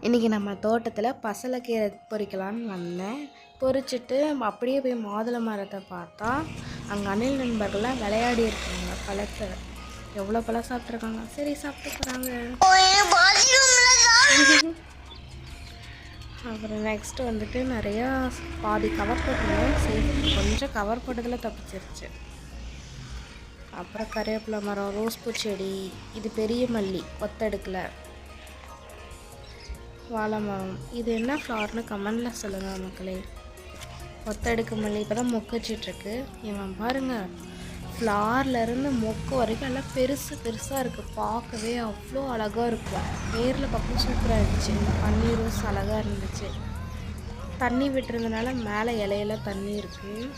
இன்றைக்கி நம்ம தோட்டத்தில் பசலைக்கீரை பொறிக்கலான்னு வந்தேன். பொறிச்சிட்டு அப்படியே போய் மாதுளை மரத்தை பார்த்தா அங்கே அணில் நண்பர்கள்லாம் விளையாடி இருக்காங்க. பழத்தை எவ்வளோ பழம் சாப்பிட்ருக்காங்க. சரி சாப்பிட்டு போகிறாங்க. அப்புறம் நெக்ஸ்ட்டு வந்துட்டு நிறையா பாதி கவர் போட்டுருந்தோம். சரி கொஞ்சம் கவர் போட்டதில் தப்பிச்சிருச்சு. அப்புறம் கருவேப்பிலை மரம், ரோஸ் பூச்செடி, இது பெரிய மல்லி ஒத்தடுக்கில், வாழை மரம். இது என்ன ஃப்ளார்னு கமெண்டில் சொல்லுங்கள் மக்களே. ஒத்தடுக்கு மல்லி இப்போ தான் மொக்கச்சிட்ருக்கு. இவன் பாருங்கள், ஃப்ளார்லேருந்து மொக்கு வரைக்கும் எல்லாம் பெருசு பெருசாக இருக்குது. பார்க்கவே அவ்வளோ அழகாக இருக்கும். நேரில் பார்க்க சூப்பராக இருந்துச்சு. இந்த பன்னீர் ரோஸ் அழகாக இருந்துச்சு. தண்ணி விட்டுருந்தனால மேலே இலையில தண்ணி இருக்குது.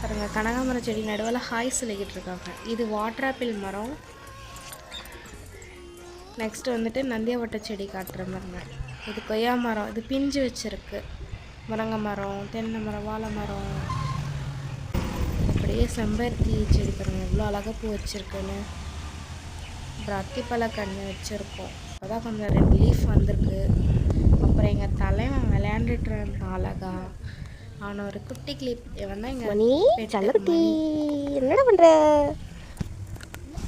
பாருங்க, கனகாமர செடி நடுவில் ஹாய் சொல்லிக்கிட்டு இருக்காங்க. இது வாட்டர் ஆப்பிள் மரம். நெக்ஸ்ட்டு வந்துட்டு நந்தியாவட்ட செடி காட்டுற மாதிரிங்க. இது கொய்யா மரம், இது பிஞ்சு வச்சுருக்கு. முருங்கை மரம், தென்னை மரம், வாழை மரம், அப்படியே செம்பருத்தி செடி பாருங்கள் எவ்வளோ அழகாக பூ வச்சுருக்குன்னு. அப்புறம் அத்திப்பழ கன்று வச்சுருக்கோம். இப்போ தான் கொஞ்சம் 2 லீஃப் வந்திருக்கு. அப்புறம் எங்கள் தலைவன் விளையாண்டுட்டு இருந்தான் அழகா. அவனை ஒரு குட்டி கிளிப். இவன் தான் எங்கள் என்னடா பண்ணுற.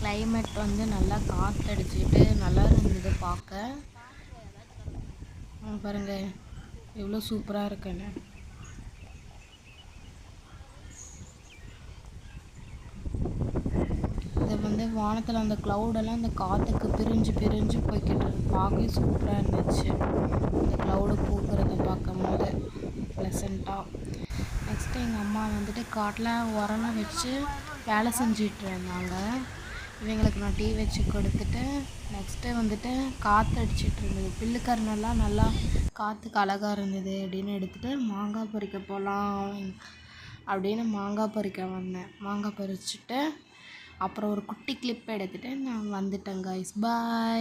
கிளைமேட் வந்து நல்லா காற்றடிச்சிட்டு நல்லா இருந்தது பார்க்க. பாருங்க எவ்வளோ சூப்பராக இருக்குன்னு. இது வந்து வானத்தில் அந்த க்ளவுடெல்லாம் அந்த காற்றுக்கு பிரிஞ்சு பிரிஞ்சு போய்கிட்டு பார்க்கவே சூப்பராக இருந்துச்சு. இந்த க்ளவுடு பூக்கிறத பார்க்கும் போது ப்ளசண்ட்டாக. நெக்ஸ்ட்டு எங்கள் அம்மா வந்துட்டு காட்டில் உரம்லாம் வச்சு வேலை செஞ்சிட்டு இருந்தாங்க. இவங்களுக்கு நான் டீ வச்சு கொடுத்துட்டு நெக்ஸ்ட்டு வந்துட்டு காற்று அடிச்சிட்டு இருந்தது. பில்லுக்கரணெல்லாம் நல்லா காற்றுக்கு அழகாக இருந்தது அப்படின்னு எடுத்துகிட்டு மாங்காய் பறிக்க போகலாம் அப்படின்னு மாங்காய் பறிக்க வந்தேன். மாங்காய் பறிச்சுட்டு அப்புறம் ஒரு குட்டி கிளிப் எடுத்துகிட்டு நான் வந்துட்டேன் கைஸ். பாய்.